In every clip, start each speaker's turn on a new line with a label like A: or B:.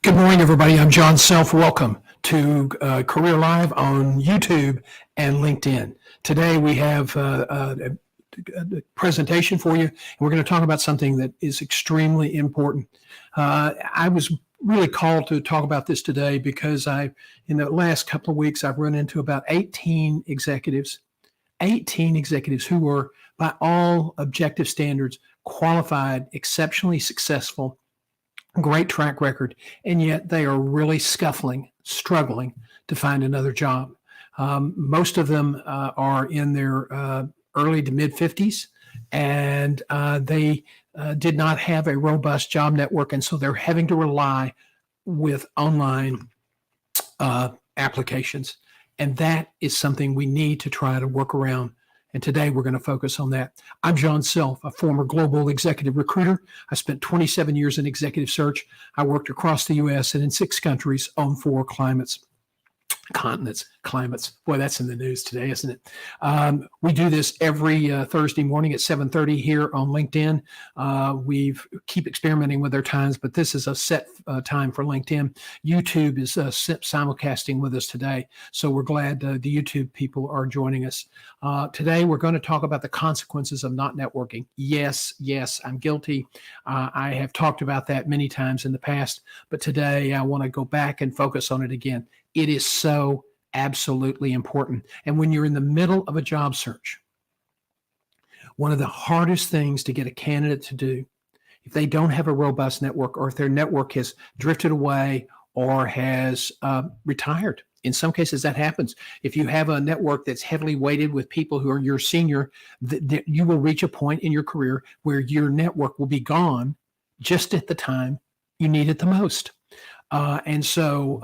A: Good morning, everybody. I'm John Self. Welcome to Career Live on YouTube and LinkedIn. Today we have a presentation for you, and we're going to talk about something that is extremely important. I was really called to talk about this today because in the last couple of weeks, I've run into about 18 executives who were, by all objective standards, qualified, exceptionally successful, great track record, and yet they are really struggling to find another job. Most of them are in their early to mid 50s, and they did not have a robust job network, and so they're having to rely with online applications. And that is something we need to try to work around. And today we're going to focus on that. I'm John Self, a former global executive recruiter. I spent 27 years in executive search. I worked across the U.S. and in 6 countries on 4 climates. Boy, that's in the news today, isn't it? We do this every Thursday morning at 7:30 here on LinkedIn. We keep experimenting with our times, but this is a set time for LinkedIn. YouTube is simulcasting with us today, so we're glad the YouTube people are joining us. Today, we're going to talk about the consequences of not networking. Yes, I'm guilty. I have talked about that many times in the past, but today I want to go back and focus on it again. It is so absolutely important. And when you're in the middle of a job search, one of the hardest things to get a candidate to do, if they don't have a robust network, or if their network has drifted away or has retired, in some cases that happens. If you have a network that's heavily weighted with people who are your senior, you will reach a point in your career where your network will be gone just at the time you need it the most. And so,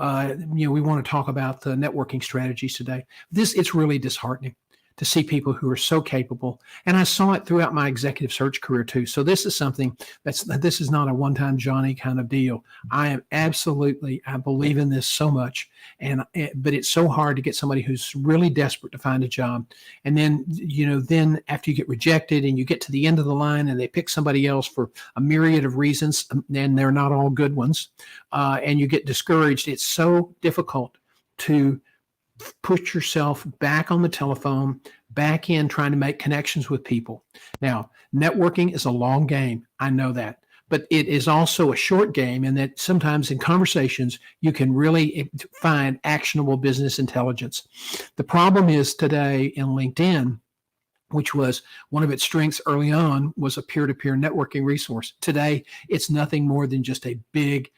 A: we want to talk about the networking strategies today. It's really disheartening to see people who are so capable. And I saw it throughout my executive search career too. So this is something this is not a one-time Johnny kind of deal. I believe in this so much. But it's so hard to get somebody who's really desperate to find a job. And then, then after you get rejected and you get to the end of the line and they pick somebody else for a myriad of reasons, and they're not all good ones, and you get discouraged, it's so difficult to put yourself back on the telephone, back in trying to make connections with people. Now, networking is a long game. I know that. But it is also a short game, in that sometimes in conversations, you can really find actionable business intelligence. The problem is today in LinkedIn, which was one of its strengths early on, was a peer-to-peer networking resource. Today, it's nothing more than just a big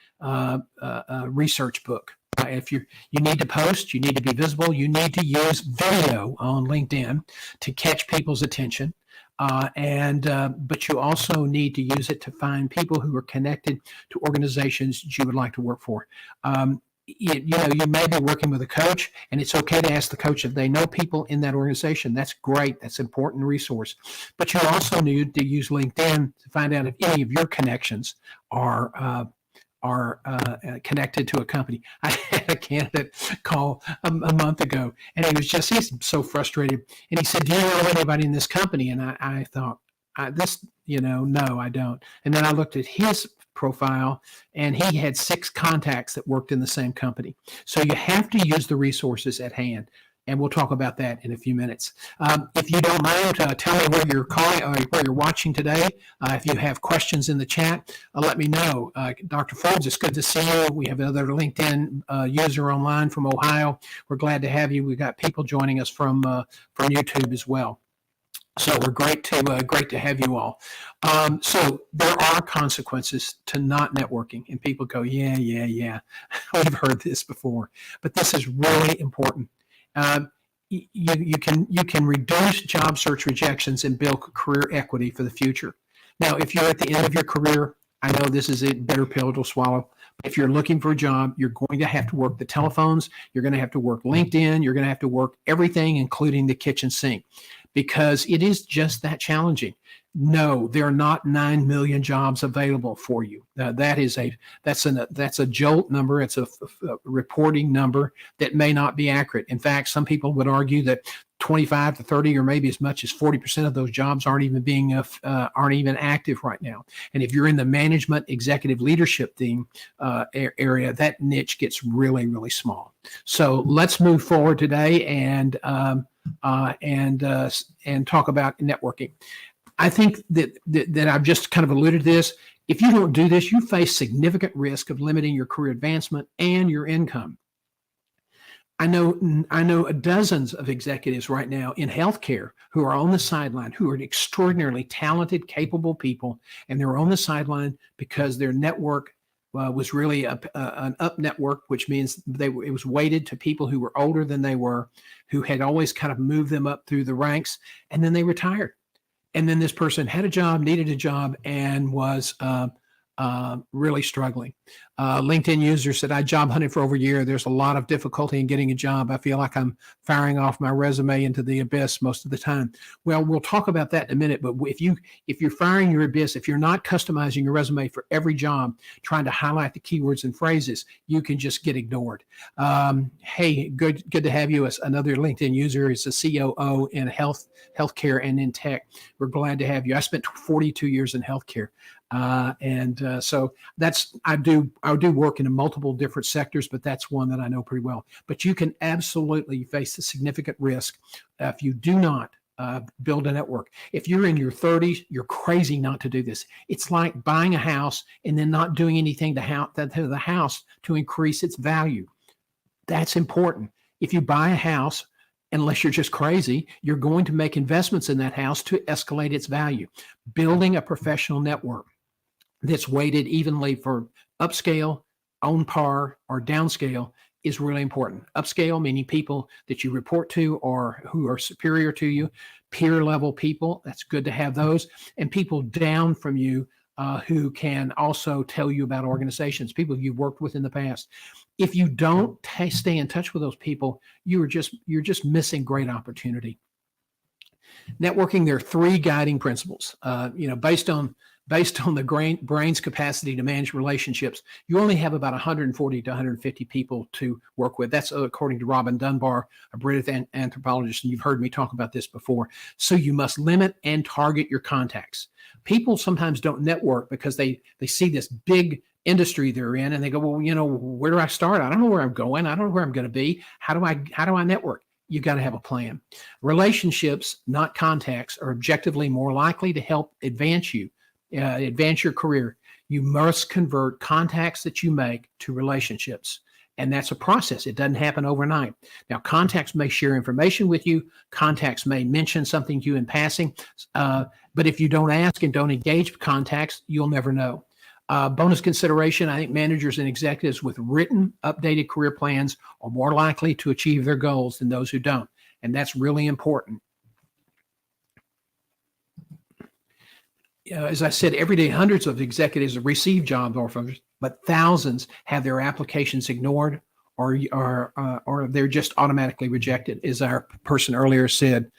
A: research book. if you need to post, you need to be visible, you need to use video on LinkedIn to catch people's attention. But you also need to use it to find people who are connected to organizations that you would like to work for. You may be working with a coach, and it's okay to ask the coach if they know people in that organization. That's great. That's an important resource. But you also need to use LinkedIn to find out if any of your connections are connected to a company. I had a candidate call a month ago, and he's so frustrated. And he said, "Do you know anybody in this company?" And I thought, no, I don't. And then I looked at his profile, and he had 6 contacts that worked in the same company. So you have to use the resources at hand. And we'll talk about that in a few minutes. If you don't mind, tell me where you're calling or where you're watching today. If you have questions in the chat, let me know. Dr. Forbes, it's good to see you. We have another LinkedIn user online from Ohio. We're glad to have you. We've got people joining us from YouTube as well. So we're great to have you all. So there are consequences to not networking, and people go, yeah. We've heard this before, but this is really important. You can reduce job search rejections and build career equity for the future. Now, if you're at the end of your career, I know this is a bitter pill to swallow. But if you're looking for a job, you're going to have to work the telephones. You're going to have to work LinkedIn. You're going to have to work everything, including the kitchen sink, because it is just that challenging. No, there are not 9 million jobs available for you. That's a jolt number. It's a reporting number that may not be accurate. In fact, some people would argue that 25 to 30 or maybe as much as 40% of those jobs aren't even active right now. And if you're in the management executive leadership theme area, that niche gets really, really small. So let's move forward today and talk about networking. I think that I've just kind of alluded to this. If you don't do this, you face significant risk of limiting your career advancement and your income. I know dozens of executives right now in healthcare who are on the sideline, who are extraordinarily talented, capable people, and they're on the sideline because their network was really an up network, which means it was weighted to people who were older than they were, who had always kind of moved them up through the ranks, and then they retired. And then this person had a job, needed a job, and was really struggling. LinkedIn user said, I job hunted for over a year. There's a lot of difficulty in getting a job. I feel like I'm firing off my resume into the abyss most of the time. Well, we'll talk about that in a minute. But if you're firing your abyss, if you're not customizing your resume for every job, trying to highlight the keywords and phrases, you can just get ignored. Hey, good to have you as another LinkedIn user. Is a COO in healthcare and in tech. We're glad to have you. I spent 42 years in healthcare. So I do work in multiple different sectors, but that's one that I know pretty well. But you can absolutely face a significant risk if you do not build a network. If you're in your 30s, you're crazy not to do this. It's like buying a house and then not doing anything to the house to increase its value. That's important. If you buy a house, unless you're just crazy, you're going to make investments in that house to escalate its value. Building a professional network that's weighted evenly for upscale, on par, or downscale is really important. Upscale, meaning people that you report to or who are superior to you, peer level people, that's good to have those, and people down from you who can also tell you about organizations, people you've worked with in the past. If you don't stay in touch with those people, you're just missing great opportunity. Networking, there are 3 guiding principles. Based on the brain's capacity to manage relationships, you only have about 140 to 150 people to work with. That's according to Robin Dunbar, a British anthropologist, and you've heard me talk about this before. So you must limit and target your contacts. People sometimes don't network because they see this big industry they're in, and they go, well, where do I start? I don't know where I'm going. I don't know where I'm going to be. How do I network? You got to have a plan. Relationships, not contacts, are objectively more likely to help advance your career. You must convert contacts that you make to relationships. And that's a process. It doesn't happen overnight. Now, contacts may share information with you. Contacts may mention something to you in passing. But if you don't ask and don't engage with contacts, you'll never know. Bonus consideration, I think managers and executives with written, updated career plans are more likely to achieve their goals than those who don't. And that's really important. As I said, every day, hundreds of executives receive job offers, but thousands have their applications ignored or they're just automatically rejected, as our person earlier said.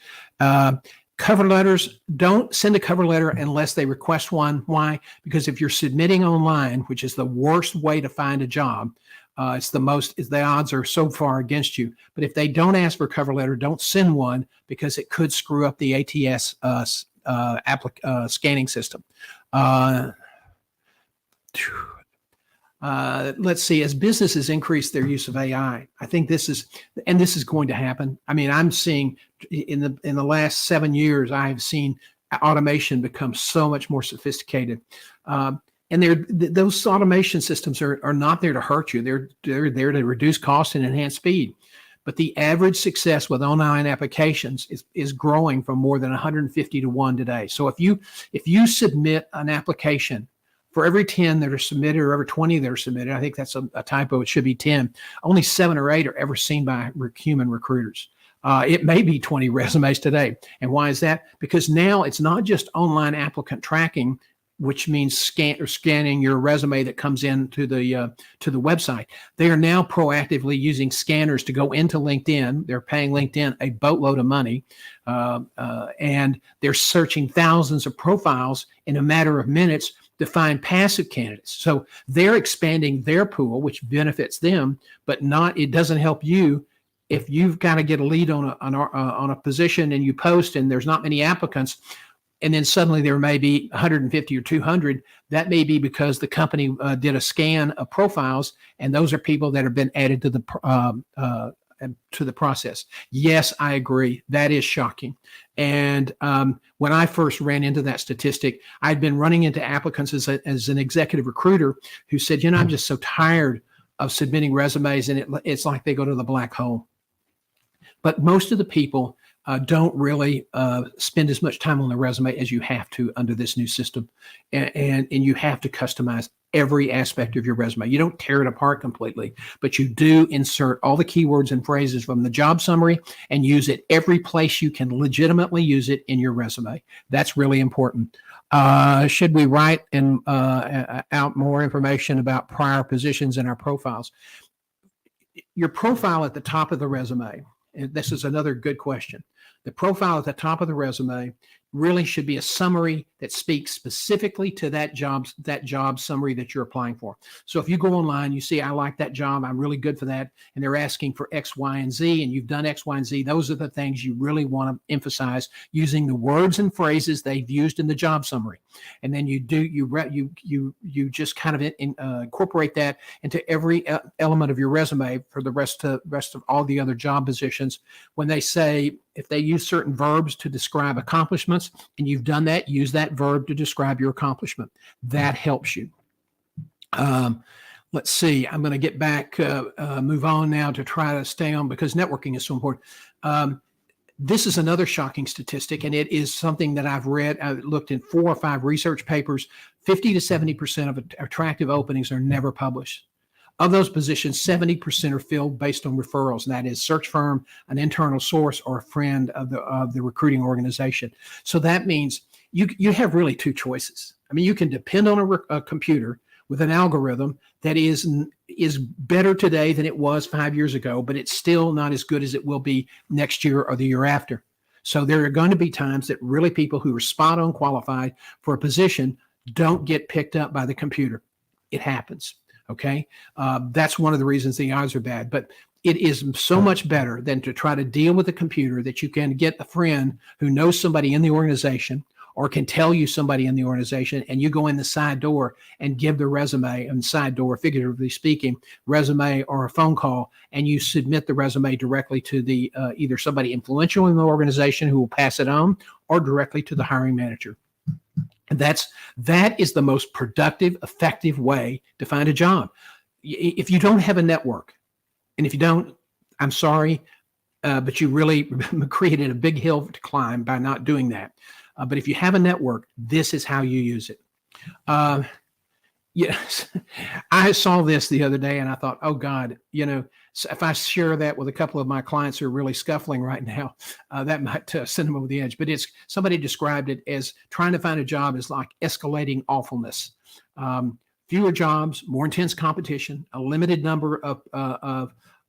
A: Cover letters, don't send a cover letter unless they request one. Why? Because if you're submitting online, which is the worst way to find a job, the odds are so far against you. But if they don't ask for a cover letter, don't send one because it could screw up the ATS scanning system. Let's see, as businesses increase their use of AI, I think this is going to happen. I mean, I'm seeing in the last 7 years, I've seen automation become so much more sophisticated. And those automation systems are not there to hurt you. They're there to reduce cost and enhance speed. But the average success with online applications is growing from more than 150 to 1 today. So if you submit an application, for every 10 that are submitted or every 20 that are submitted, I think that's a typo, it should be 10, only 7 or 8 are ever seen by human recruiters. It may be 20 resumes today. And why is that? Because now it's not just online applicant tracking, which means scanning your resume that comes in to the website. They are now proactively using scanners to go into LinkedIn. They're paying LinkedIn a boatload of money, and they're searching thousands of profiles in a matter of minutes to find passive candidates. So they're expanding their pool, which benefits them, but it doesn't help you. If you've got to get a lead on a position and you post and there's not many applicants, and then suddenly there may be 150 or 200, that may be because the company did a scan of profiles, and those are people that have been added to the process. Yes, I agree. That is shocking. And when I first ran into that statistic, I'd been running into applicants as an executive recruiter who said, I'm just so tired of submitting resumes, and it's like they go to the black hole. But most of the people don't really spend as much time on the resume as you have to under this new system. And you have to customize every aspect of your resume. You don't tear it apart completely, but you do insert all the keywords and phrases from the job summary and use it every place you can legitimately use it in your resume. That's really important. Should we write out more information about prior positions in our profiles? Your profile at the top of the resume, and this is another good question. The profile at the top of the resume really should be a summary that speaks specifically to that job summary that you're applying for. So if you go online, you see, I like that job, I'm really good for that, and they're asking for X, Y, and Z, and you've done X, Y, and Z, those are the things you really want to emphasize using the words and phrases they've used in the job summary. And then you just kind of incorporate that into every element of your resume for the rest of all the other job positions. When they say, if they use certain verbs to describe accomplishments, and you've done that, use that verb to describe your accomplishment. That helps you. Let's see. I'm going to get back, move on now to try to stay on because networking is so important. This is another shocking statistic, and it is something that I've read. I looked in 4 or 5 research papers. 50 to 70% of attractive openings are never published. Of those positions, 70% are filled based on referrals, and that is search firm, an internal source, or a friend of the recruiting organization. So that means you have really 2 choices. I mean, you can depend on a computer with an algorithm that is better today than it was 5 years ago, but it's still not as good as it will be next year or the year after. So there are going to be times that really people who are spot on qualified for a position don't get picked up by the computer. It happens. Okay. That's one of the reasons the odds are bad, but it is so much better than to try to deal with a computer that you can get a friend who knows somebody in the organization or can tell you somebody in the organization, and you go in the side door and give the resume, and side door, figuratively speaking, resume or a phone call, and you submit the resume directly to the either somebody influential in the organization who will pass it on or directly to the hiring manager. That is the most productive, effective way to find a job. If you don't have a network, and if you don't, I'm sorry, but you really created a big hill to climb by not doing that. But if you have a network, this is how you use it. Yes, I saw this the other day and I thought, oh God, if I share that with a couple of my clients who are really scuffling right now, that might send them over the edge. But somebody described it as trying to find a job is like escalating awfulness. Fewer jobs, more intense competition, a limited number of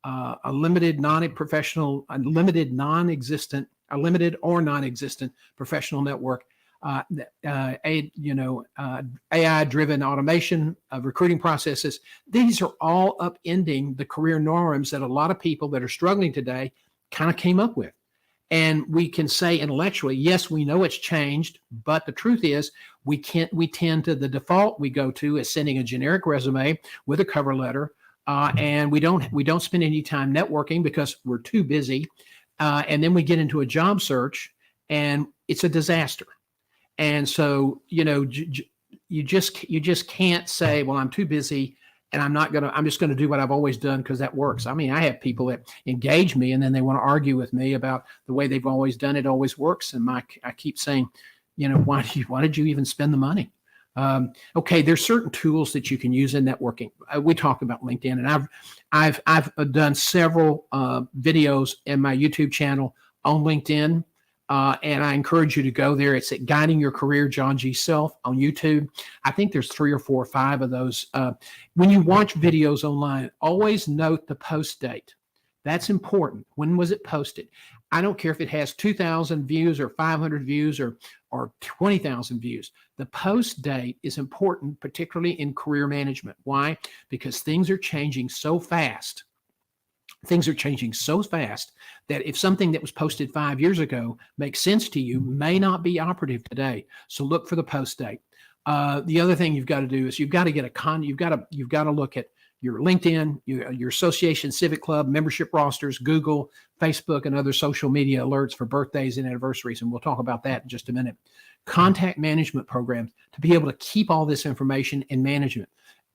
A: a limited non-professional, a limited non-existent, a limited or non-existent professional network. AI-driven automation of recruiting processes. These are all upending the career norms that a lot of people that are struggling today kind of came up with. And we can say intellectually, yes, we know it's changed, but the truth is we tend to, the default we go to is sending a generic resume with a cover letter, and we don't spend any time networking because we're too busy. And then we get into a job search and it's a disaster. And so, you just can't say, well, I'm too busy and I'm just going to do what I've always done because that works. I mean, I have people that engage me and then they want to argue with me about the way they've always done it always works. And I keep saying, why did you even spend the money? Okay, there's certain tools that you can use in networking. We talk about LinkedIn, and I've done several videos in my YouTube channel on LinkedIn. And I encourage you to go there. It's at Guiding Your Career, John G. Self on YouTube. I think there's 3 or 4 or 5 of those. When you watch videos online, always note the post date. That's important. When was it posted? I don't care if it has 2,000 views or 500 views or 20,000 views. The post date is important, particularly in career management. Why? Because things are changing so fast. Things are changing so fast that if something that was posted 5 years ago makes sense to you, may not be operative today. So look for the post date. The other thing you've got to do is you've got to look at your LinkedIn, your association, civic club, membership rosters, Google, Facebook, and other social media alerts for birthdays and anniversaries. And we'll talk about that in just a minute. Contact management programs to be able to keep all this information in management.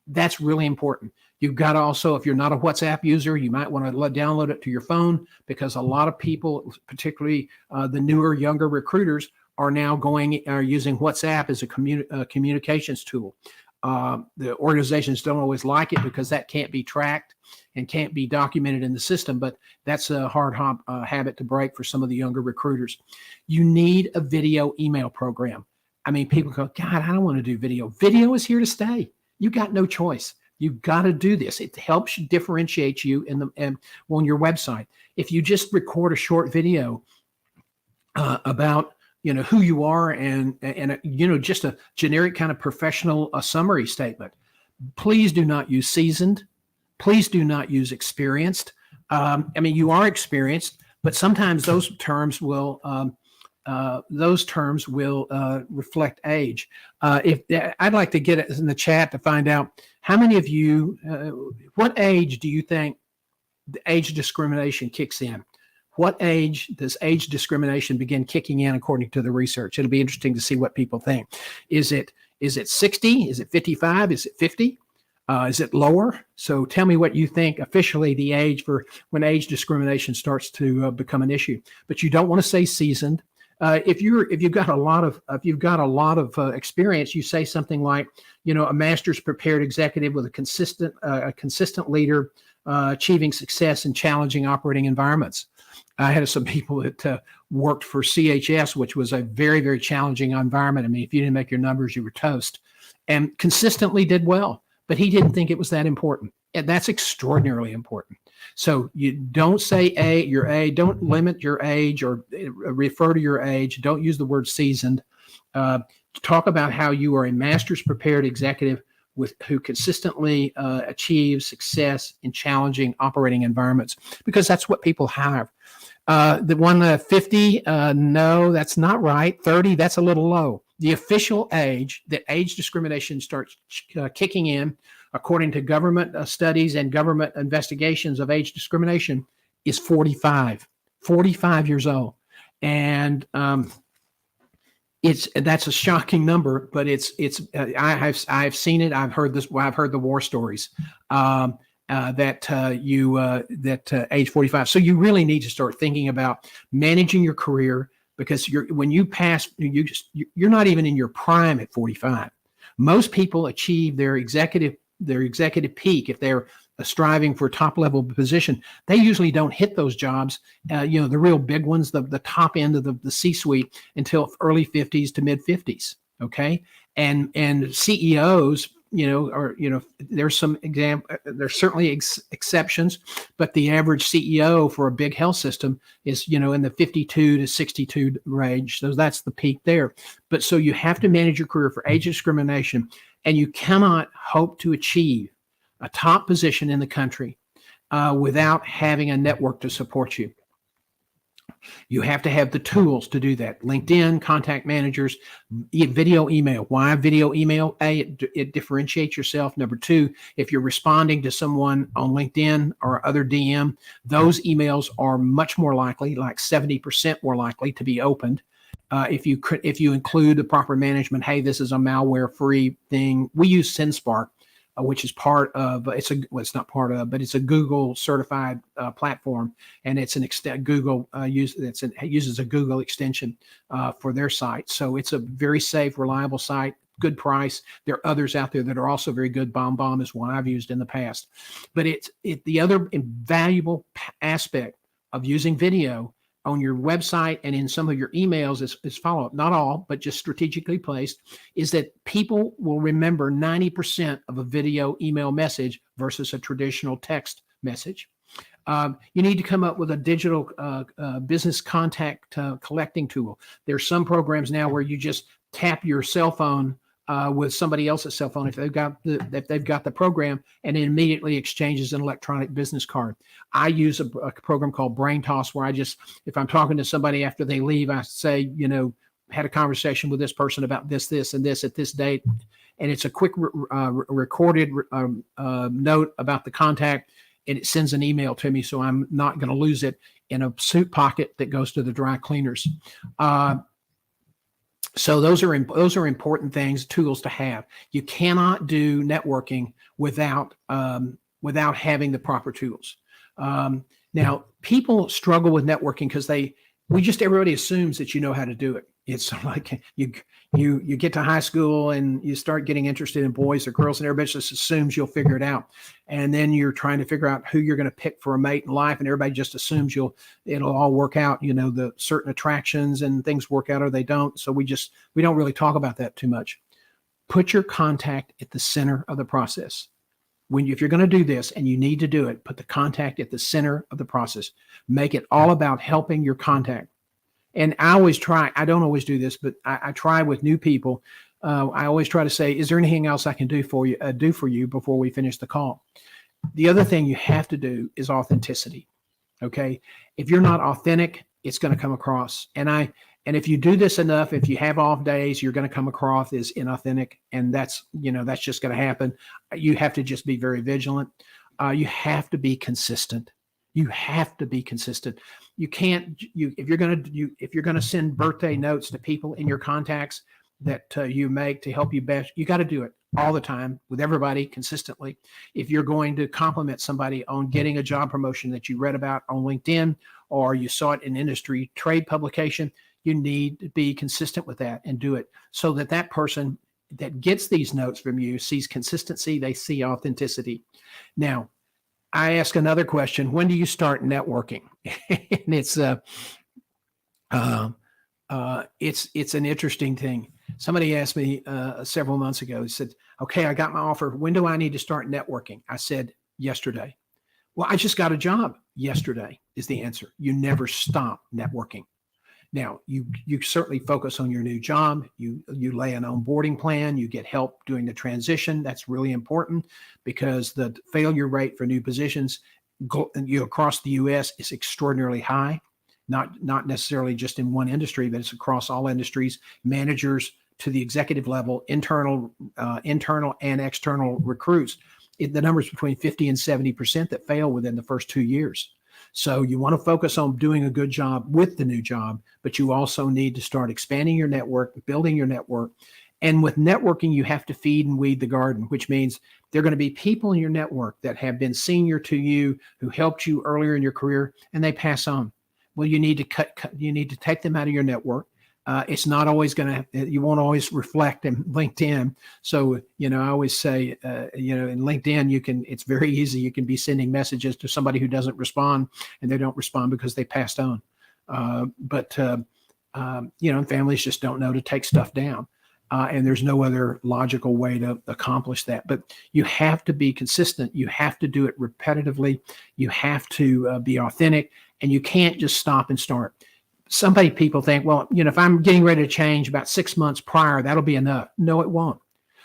A: That's really important. You've got to also, if you're not a WhatsApp user, you might want to download it to your phone because a lot of people, particularly the newer, younger recruiters, are now using WhatsApp as a communications tool. The organizations don't always like it because that can't be tracked and can't be documented in the system, but that's a hard habit to break for some of the younger recruiters. You need a video email program. I mean, people go, God, I don't want to do video. Video is here to stay. You got no choice. You've got to do this. It helps differentiate you on your website. If you just record a short video about who you are and just a generic kind of professional summary statement, please do not use seasoned. Please do not use experienced. You are experienced, but sometimes those terms will reflect age. I'd like to get it in the chat to find out how many of you, what age do you think the age discrimination kicks in? What age does age discrimination begin kicking in according to the research? It'll be interesting to see what people think. Is it 60? Is it 55? Is it 50? Is it lower? So tell me what you think officially the age for when age discrimination starts to become an issue. But you don't want to say seasoned. If you've got a lot of experience, you say something like, a master's prepared executive with a consistent leader, achieving success in challenging operating environments. I had some people that worked for CHS, which was a very, very challenging environment. I mean, if you didn't make your numbers, you were toast, and consistently did well. But he didn't think it was that important. And that's extraordinarily important. So you don't say your age, don't limit your age or refer to your age. Don't use the word seasoned. Talk about how you are a master's prepared executive who consistently achieves success in challenging operating environments, because that's what people have. The one 50, no, that's not right. 30, that's a little low. The official age that age discrimination starts kicking in, according to government studies and government investigations of age discrimination, is 45 years old. And that's a shocking number, but I've seen it. I've heard this. I've heard the war stories that age 45. So you really need to start thinking about managing your career, because when you pass, you're not even in your prime at 45. Most people achieve their executive peak if they're striving for a top level position. They usually don't hit those jobs, the real big ones, the top end of the C-suite, until early 50s to mid 50s. Okay, and CEOs, there's certainly exceptions, but the average CEO for a big health system is, in the 52 to 62 range. So that's the peak there. But so you have to manage your career for age discrimination, and you cannot hope to achieve a top position in the country without having a network to support you. You have to have the tools to do that. LinkedIn, contact managers, video email. Why video email? It differentiates yourself. Number two, if you're responding to someone on LinkedIn or other DM, those emails are much more likely, like 70% more likely, to be opened. If you include the proper management, hey, this is a malware-free thing. We use SendSpark, which is part of it's not part of, but it's a Google certified platform, and it's Google uses a Google extension for their site. So it's a very safe, reliable site, good price. There are others out there that are also very good. BombBomb is one I've used in the past. But the other invaluable aspect of using video on your website and in some of your emails is follow-up. Not all, but just strategically placed, is that people will remember 90% of a video email message versus a traditional text message. You need to come up with a digital business contact collecting tool. There's some programs now where you just tap your cell phone with somebody else's cell phone if they've got the program, and it immediately exchanges an electronic business card. I use a program called Brain Toss, where if I'm talking to somebody after they leave, I say, had a conversation with this person about this, and this at this date, and it's a quick recorded note about the contact, and it sends an email to me, so I'm not going to lose it in a suit pocket that goes to the dry cleaners. So those are important things, tools to have. You cannot do networking without having the proper tools. Now, people struggle with networking because everybody assumes that you know how to do it. It's like you get to high school and you start getting interested in boys or girls, and everybody just assumes you'll figure it out. And then you're trying to figure out who you're going to pick for a mate in life, and everybody just assumes it'll all work out. The certain attractions and things work out or they don't. So we don't really talk about that too much. Put your contact at the center of the process. If you're going to do this, and you need to do it, put the contact at the center of the process. Make it all about helping your contact. And I always try, I don't always do this, but I try with new people. I always try to say, is there anything else I can do for you before we finish the call? The other thing you have to do is authenticity. Okay. If you're not authentic, it's going to come across. And if you do this enough, if you have off days, you're going to come across as inauthentic. And that's just going to happen. You have to just be very vigilant. You have to be consistent. You have to be consistent. You can't, if you're going to send birthday notes to people in your contacts that you make to help you best, you got to do it all the time with everybody consistently. If you're going to compliment somebody on getting a job promotion that you read about on LinkedIn, or you saw it in industry trade publication, you need to be consistent with that and do it so that person that gets these notes from you sees consistency, they see authenticity. Now, I ask another question: when do you start networking? And it's an interesting thing. Somebody asked me several months ago. He said, "Okay, I got my offer. When do I need to start networking?" I said, "Yesterday." Well, I just got a job yesterday is the answer. You never stop networking. Now, you certainly focus on your new job. You lay an onboarding plan. You get help doing the transition. That's really important because the failure rate for new positions across the U.S. is extraordinarily high. Not necessarily just in one industry, but it's across all industries. Managers to the executive level, internal and external recruits. The number's between 50 and 70% that fail within the first 2 years. So you want to focus on doing a good job with the new job, but you also need to start expanding your network, building your network. And with networking, you have to feed and weed the garden, which means there are going to be people in your network that have been senior to you, who helped you earlier in your career, and they pass on. Well, you need to take them out of your network, It's not always you won't always reflect in LinkedIn. So, I always say, in LinkedIn, it's very easy. You can be sending messages to somebody who doesn't respond, and they don't respond because they passed on. But families just don't know to take stuff down. And there's no other logical way to accomplish that. But you have to be consistent. You have to do it repetitively. You have to be authentic, and you can't just stop and start. People think, well, if I'm getting ready to change about 6 months prior, that'll be enough. No, it won't.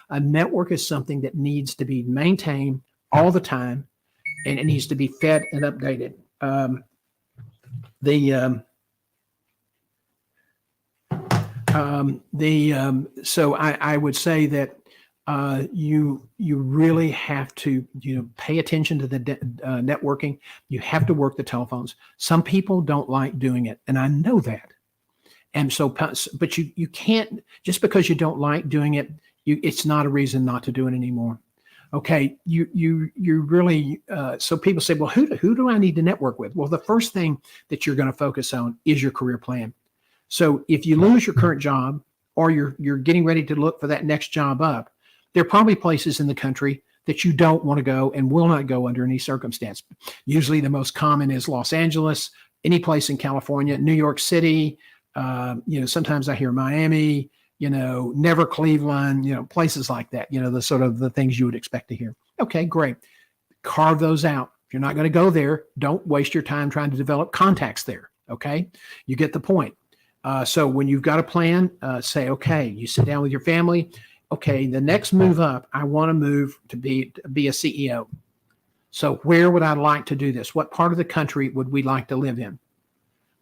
A: A network is something that needs to be maintained all the time, and it needs to be fed and updated. So I would say that you really have to pay attention to the networking. You have to work the telephones. Some people don't like doing it, and I know that. And so, but you can't, just because you don't like doing it, it's not a reason not to do it anymore. Okay, you really. So people say, well, who do I need to network with? Well, the first thing that you're going to focus on is your career plan. So if you lose your current job, or you're getting ready to look for that next job up, there are probably places in the country that you don't want to go and will not go under any circumstance. Usually the most common is Los Angeles, any place in California, New York City, sometimes I hear Miami, never Cleveland, places like that, the sort of the things you would expect to hear. Okay, great. Carve those out. If you're not going to go there, don't waste your time trying to develop contacts there. Okay, you get the point. So when you've got a plan, say, okay, you sit down with your family. Okay, the next move up, I want to move to be a CEO. So where would I like to do this? What part of the country would we like to live in?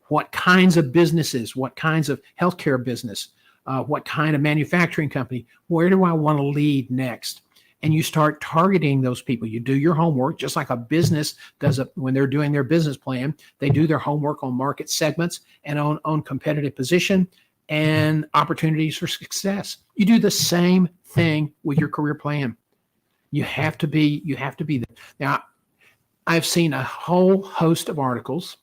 A: What kinds of businesses? What kinds of healthcare business? What kind of manufacturing company? Where do I want to lead next? And you start targeting those people. You do your homework, just like a business does when they're doing their business plan. They do their homework on market segments and on competitive position and opportunities for success. You do the same thing with your career plan. You have to be there. Now, I've seen a whole host of articles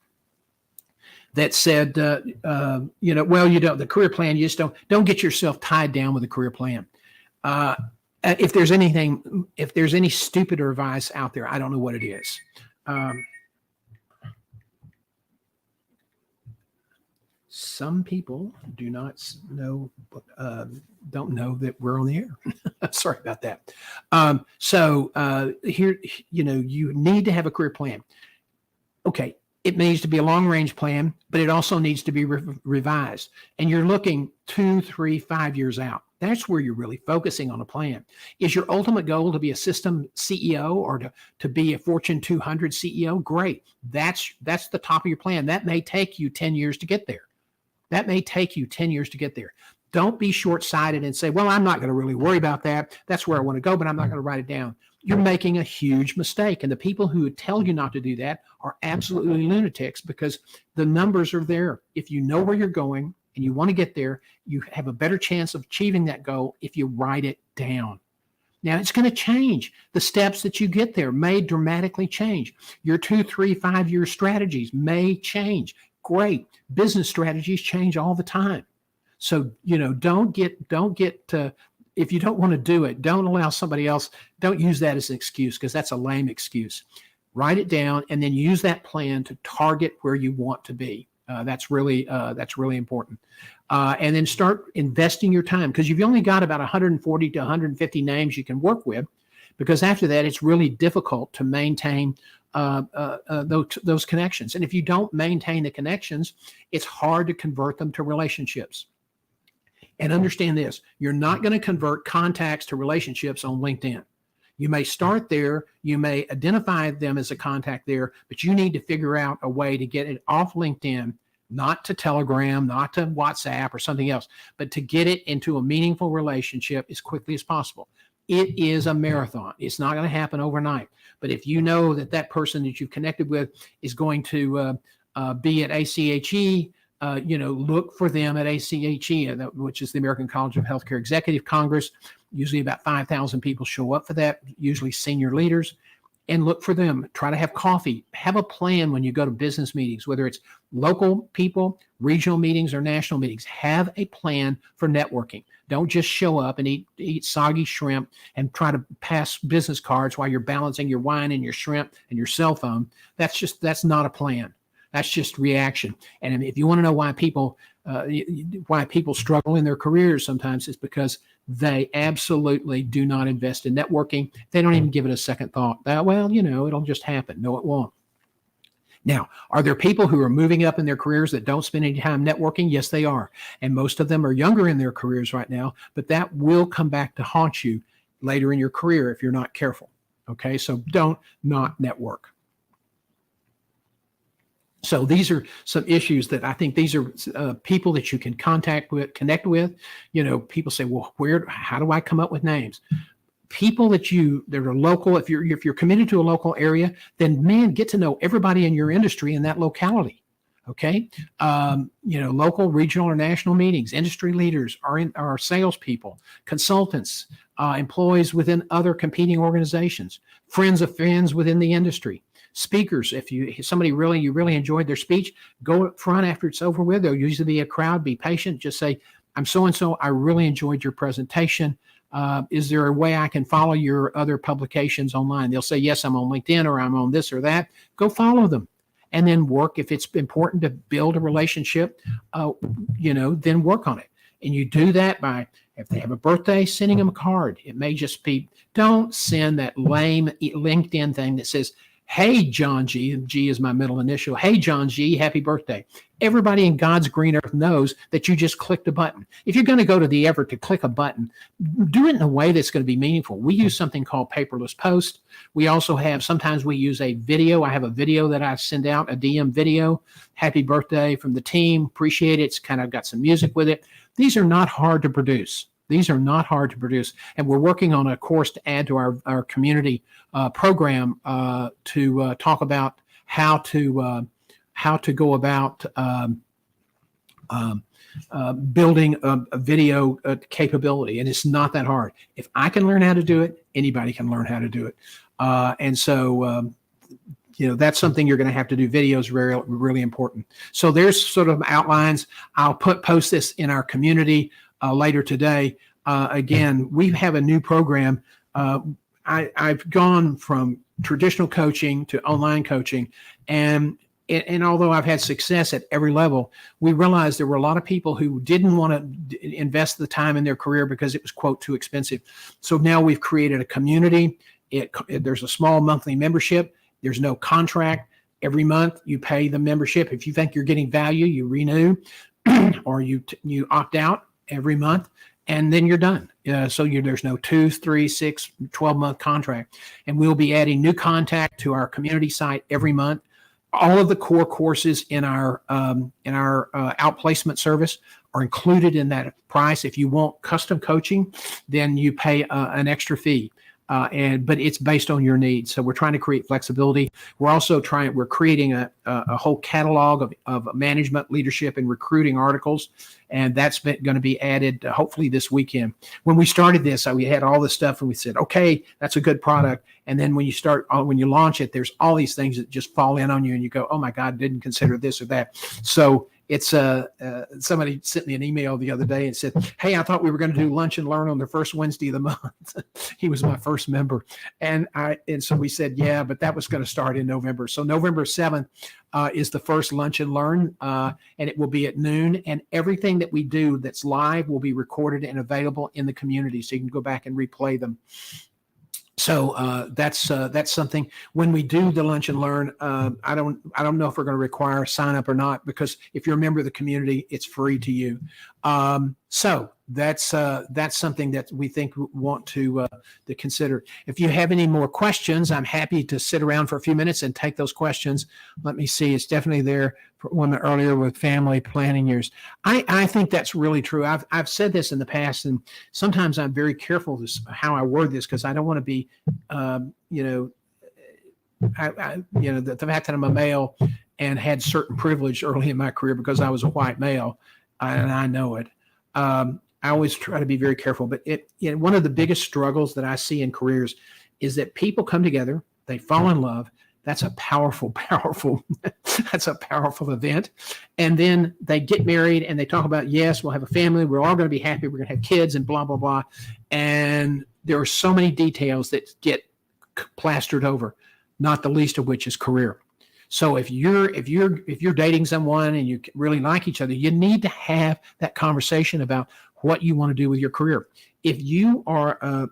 A: that said, well, the career plan, you just don't get yourself tied down with a career plan. If there's any stupider advice out there, I don't know what it is. Some people don't know that we're on the air. Sorry about that. Here, you need to have a career plan. Okay. It needs to be a long-range plan, but it also needs to be revised. And you're looking 2, 3, 5 years out. That's where you're really focusing on a plan. Is your ultimate goal to be a system CEO or to be a Fortune 200 CEO? Great. That's the top of your plan. That may take you 10 years to get there. Don't be short-sighted and say, well, I'm not going to really worry about that. That's where I want to go, but I'm not going to write it down. You're making a huge mistake. And the people who tell you not to do that are absolutely lunatics, because the numbers are there. If you know where you're going and you want to get there, you have a better chance of achieving that goal if you write it down. Now, it's going to change. The steps that you get there may dramatically change. Your 2, 3, 5 year strategies may change. Great. Business strategies change all the time. So, if you don't want to do it, don't allow somebody else, don't use that as an excuse, because that's a lame excuse. Write it down and then use that plan to target where you want to be. That's really important. And then start investing your time, because you've only got about 140 to 150 names you can work with, because after that, it's really difficult to maintain those connections. And if you don't maintain the connections, it's hard to convert them to relationships. And understand this, you're not going to convert contacts to relationships on LinkedIn. You may start there, you may identify them as a contact there, but you need to figure out a way to get it off LinkedIn, not to Telegram, not to WhatsApp or something else, but to get it into a meaningful relationship as quickly as possible. It is a marathon. It's not going to happen overnight. But if you know that person that you've connected with is going to be at ACHE, look for them at ACHE, which is the American College of Healthcare Executive Congress. Usually about 5,000 people show up for that, usually senior leaders. and look for them. Try to have coffee. Have a plan when you go to business meetings, whether it's local people, regional meetings, or national meetings. Have a plan for networking. Don't just show up and eat soggy shrimp and try to pass business cards while you're balancing your wine and your shrimp and your cell phone. That's not a plan. That's just reaction. And if you want to know why people struggle in their careers, sometimes it's because they absolutely do not invest in networking. They don't even give it a second thought. Well, it'll just happen. No, it won't. Now, are there people who are moving up in their careers that don't spend any time networking? Yes, they are. And most of them are younger in their careers right now, but that will come back to haunt you later in your career if you're not careful. Okay, so don't not network. So these are some issues that I think these are people that you can connect with. People say, well, how do I come up with names? People that are local. If you're committed to a local area, then get to know everybody in your industry in that locality. Okay, local, regional, or national meetings, industry leaders, our salespeople, consultants, employees within other competing organizations, friends of friends within the industry, speakers. If somebody you really enjoyed their speech, go up front after it's over with. There'll usually be a crowd. Be patient. Just say, "I'm so and so. I really enjoyed your presentation. Is there a way I can follow your other publications online?" They'll say, "Yes, I'm on LinkedIn, or I'm on this or that." Go follow them. And then work. If it's important to build a relationship, then work on it. And you do that by, if they have a birthday, sending them a card. It may just be, don't send that lame LinkedIn thing that says, "Hey, John G." G is my middle initial. "Hey, John G, happy birthday." Everybody in God's green earth knows that you just clicked a button. If you're going to go to the effort to click a button, do it in a way that's going to be meaningful. We use something called paperless post. We also sometimes we use a video. I have a video that I send out, a DM video. "Happy birthday" from the team. Appreciate it. It's kind of got some music with it. These are not hard to produce. And we're working on a course to add to our community program to talk about how to go about building a video capability. And it's not that hard. If I can learn how to do it, anybody can learn how to do it. And so that's something you're going to have to do. Videos really, really important. So there's sort of outlines. I'll post this in our community later today. Again, we have a new program. I've gone from traditional coaching to online coaching, and although I've had success at every level, we realized there were a lot of people who didn't want to invest the time in their career because it was, quote, too expensive. So now we've created a community. There's a small monthly membership. There's no contract. Every month you pay the membership. If you think you're getting value, you renew or you opt out every month, and then you're done. So there's no 2, 3, 6, 12-month contract. And we'll be adding new contact to our community site every month. All of the core courses in our outplacement service are included in that price. If you want custom coaching, then you pay an extra fee. But it's based on your needs. So we're trying to create flexibility. We're creating a whole catalog of management, leadership, and recruiting articles. And that's going to be added hopefully this weekend. When we started this, we had all this stuff and we said, okay, that's a good product. And then when you launch it, there's all these things that just fall in on you and you go, oh my God, didn't consider this or that. So it's somebody sent me an email the other day and said, "Hey, I thought we were going to do lunch and learn on the first Wednesday of the month." He was my first member, and so we said, "Yeah, but that was going to start in November." So November 7th is the first lunch and learn, and it will be at noon. And everything that we do that's live will be recorded and available in the community, so you can go back and replay them. So that's something. When we do the lunch and learn, I don't know if we're going to require a sign up or not, because if you're a member of the community, it's free to you. So that's something that we think we want to consider. If you have any more questions, I'm happy to sit around for a few minutes and take those questions. Let me see. It's definitely there for one earlier with family planning years. I think that's really true. I've said this in the past, and sometimes I'm very careful how I word this, because I don't want to be, the fact that I'm a male and had certain privilege early in my career because I was a white male, and I know it. I always try to be very careful, but one of the biggest struggles that I see in careers is that people come together, they fall in love. That's a powerful, powerful, that's a powerful event. And then they get married and they talk about, yes, we'll have a family. We're all going to be happy. We're going to have kids and blah, blah, blah. And there are so many details that get plastered over, not the least of which is career. So if you're dating someone and you really like each other, you need to have that conversation about what you want to do with your career. If you are a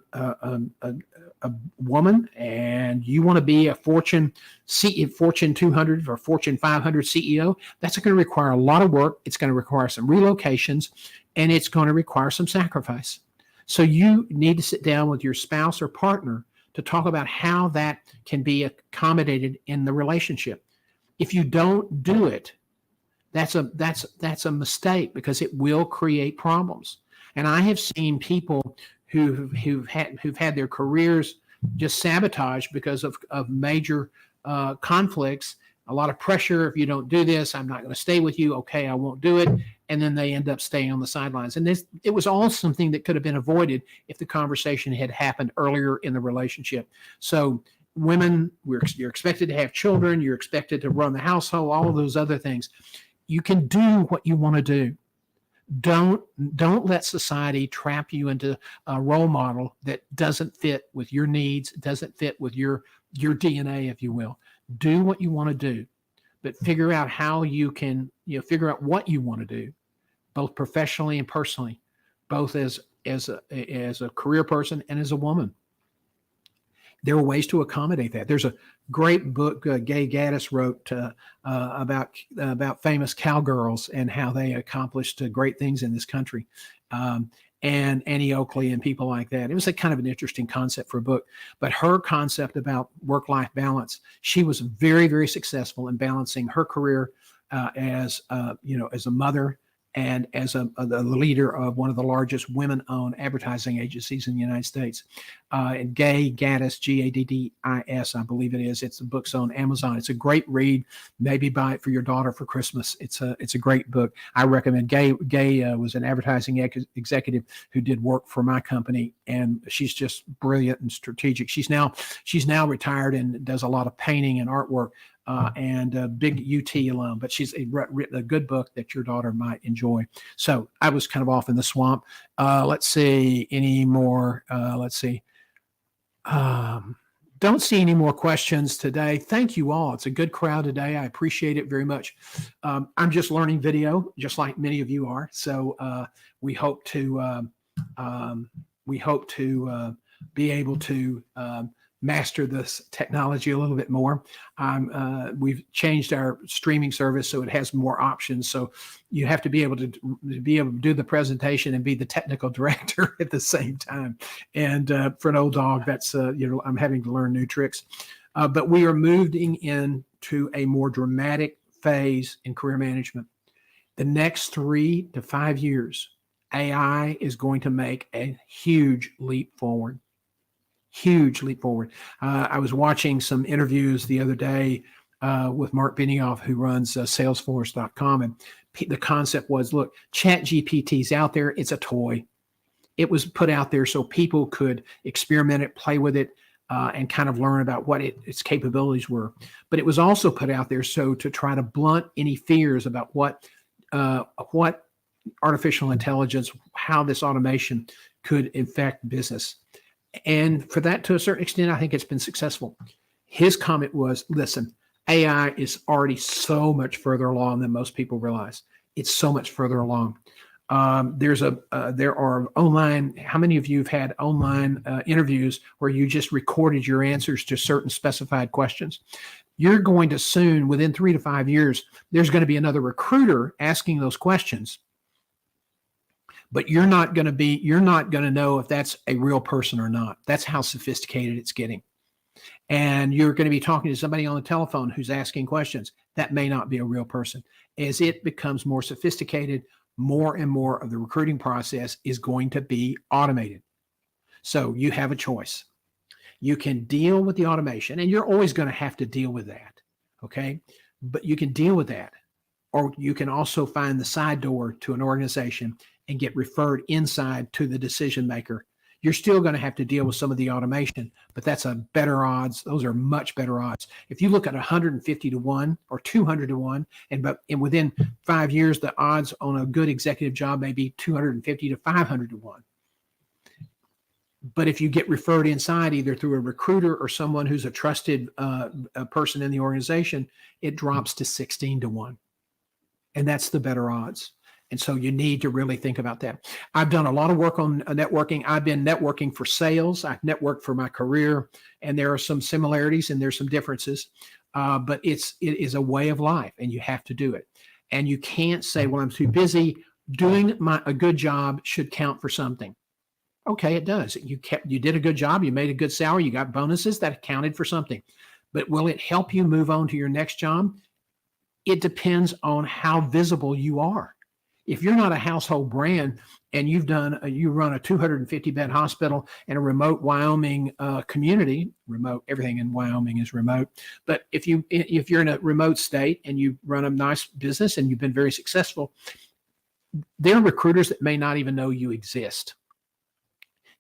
A: woman and you want to be a Fortune 200 or Fortune 500 CEO, that's going to require a lot of work. It's going to require some relocations, and it's going to require some sacrifice. So you need to sit down with your spouse or partner to talk about how that can be accommodated in the relationship. If you don't do it, that's a mistake, because it will create problems. And I have seen people who've had their careers just sabotaged because of major conflicts, a lot of pressure. If you don't do this, I'm not going to stay with you. Okay, I won't do it. And then they end up staying on the sidelines. And it was all something that could have been avoided if the conversation had happened earlier in the relationship. So women, you're expected to have children. You're expected to run the household, all of those other things. You can do what you want to do. Don't let society trap you into a role model that doesn't fit with your needs, doesn't fit with your DNA, if you will. Do what you want to do, but figure out how you can, figure out what you want to do, both professionally and personally, both as a career person and as a woman. There are ways to accommodate that. There's a great book Gay Gaddis wrote about famous cowgirls and how they accomplished great things in this country, and Annie Oakley and people like that. It was a kind of an interesting concept for a book. But her concept about work-life balance, she was very, very successful in balancing her career as a mother and as the leader of one of the largest women-owned advertising agencies in the United States. And Gay Gaddis, Gaddis, I believe it is. It's the book's on Amazon. It's a great read. Maybe buy it for your daughter for Christmas. It's a great book. I recommend. Gay was an advertising executive who did work for my company, and she's just brilliant and strategic. She's now retired and does a lot of painting and artwork. And a big UT alum, but she's written a good book that your daughter might enjoy. So I was kind of off in the swamp. Let's see any more. Let's see. Don't see any more questions today. Thank you all. It's a good crowd today. I appreciate it very much. I'm just learning video, just like many of you are. So we hope to be able to master this technology a little bit more. We've changed our streaming service so it has more options. So you have to be able to do the presentation and be the technical director at the same time. And for an old dog, that's I'm having to learn new tricks. But we are moving into a more dramatic phase in career management. The next 3 to 5 years, AI is going to make a huge leap forward. Huge leap forward. I was watching some interviews the other day with Mark Benioff, who runs Salesforce.com. And the concept was, look, ChatGPT's out there. It's a toy. It was put out there so people could experiment it, play with it, and kind of learn about what its capabilities were. But it was also put out there so to try to blunt any fears about what artificial intelligence, how this automation could affect business. And for that, to a certain extent, I think it's been successful. His comment was, listen, AI is already so much further along than most people realize. It's so much further along. There are online, how many of you have had online interviews where you just recorded your answers to certain specified questions? You're going to soon, within 3 to 5 years, there's going to be another recruiter asking those questions. But you're not going to know if that's a real person or not. That's how sophisticated it's getting. And you're going to be talking to somebody on the telephone who's asking questions. That may not be a real person. As it becomes more sophisticated, more and more of the recruiting process is going to be automated. So you have a choice. You can deal with the automation, and you're always going to have to deal with that. Okay? But you can deal with that. Or you can also find the side door to an organization and get referred inside to the decision maker. You're still going to have to deal with some of the automation, but that's a better odds. Those are much better odds. If you look at 150 to 1 or 200 to 1, and within 5 years, the odds on a good executive job may be 250 to 500 to 1. But if you get referred inside either through a recruiter or someone who's a trusted person in the organization, it drops to 16 to 1. And that's the better odds. And so you need to really think about that. I've done a lot of work on networking. I've been networking for sales. I've networked for my career, and there are some similarities and there's some differences. But it is a way of life, and you have to do it. And you can't say, well, I'm too busy. Doing a good job should count for something. Okay, it does. You did a good job. You made a good salary. You got bonuses that accounted for something. But will it help you move on to your next job? It depends on how visible you are. If you're not a household brand and you run a 250-bed hospital in a remote Wyoming community, remote, everything in Wyoming is remote. But if you're in a remote state and you run a nice business and you've been very successful, there are recruiters that may not even know you exist.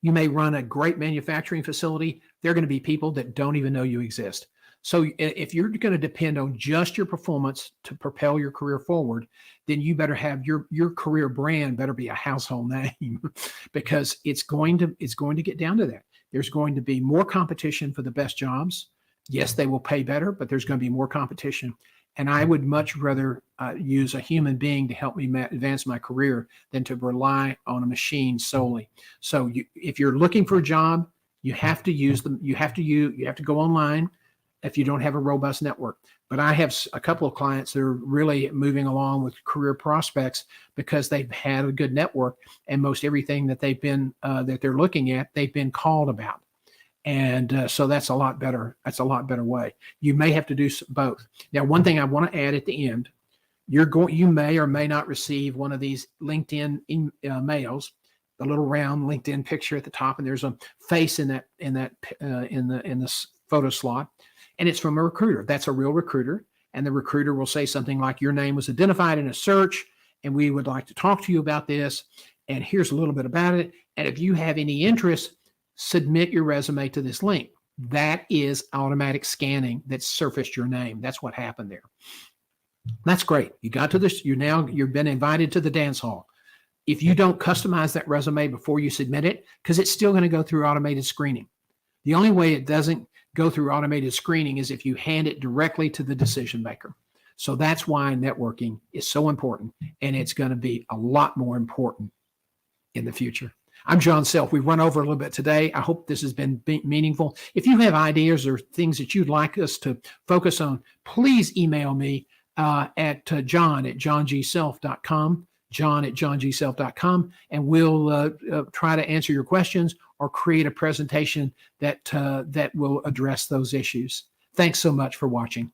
A: You may run a great manufacturing facility. There are going to be people that don't even know you exist. So if you're going to depend on just your performance to propel your career forward, then you better have your career brand better be a household name because it's going to get down to that. There's going to be more competition for the best jobs. Yes, they will pay better, but there's going to be more competition. And I would much rather use a human being to help me advance my career than to rely on a machine solely. So if you're looking for a job, you have to use them. You have to go online if you don't have a robust network. But I have a couple of clients that are really moving along with career prospects because they've had a good network, and most everything that that they're looking at, they've been called about. And so that's a lot better. That's a lot better way. You may have to do both. Now, one thing I want to add at the end, you may or may not receive one of these LinkedIn mails, the little round LinkedIn picture at the top, and there's a face in the photo slot, and it's from a recruiter. That's a real recruiter, and the recruiter will say something like, "Your name was identified in a search, and we would like to talk to you about this. And here's a little bit about it. And if you have any interest, submit your resume to this link." That is automatic scanning that surfaced your name. That's what happened there. That's great. You got to this. You've been invited to the dance hall. If you don't customize that resume before you submit it, because it's still going to go through automated screening. The only way it doesn't go through automated screening is if you hand it directly to the decision maker. So that's why networking is so important, and it's going to be a lot more important in the future. I'm John Self. We've run over a little bit today. I hope this has been meaningful. If you have ideas or things that you'd like us to focus on, please email me at john@johngself.com, john@johngself.com, and we'll try to answer your questions or create a presentation that will address those issues. Thanks so much for watching.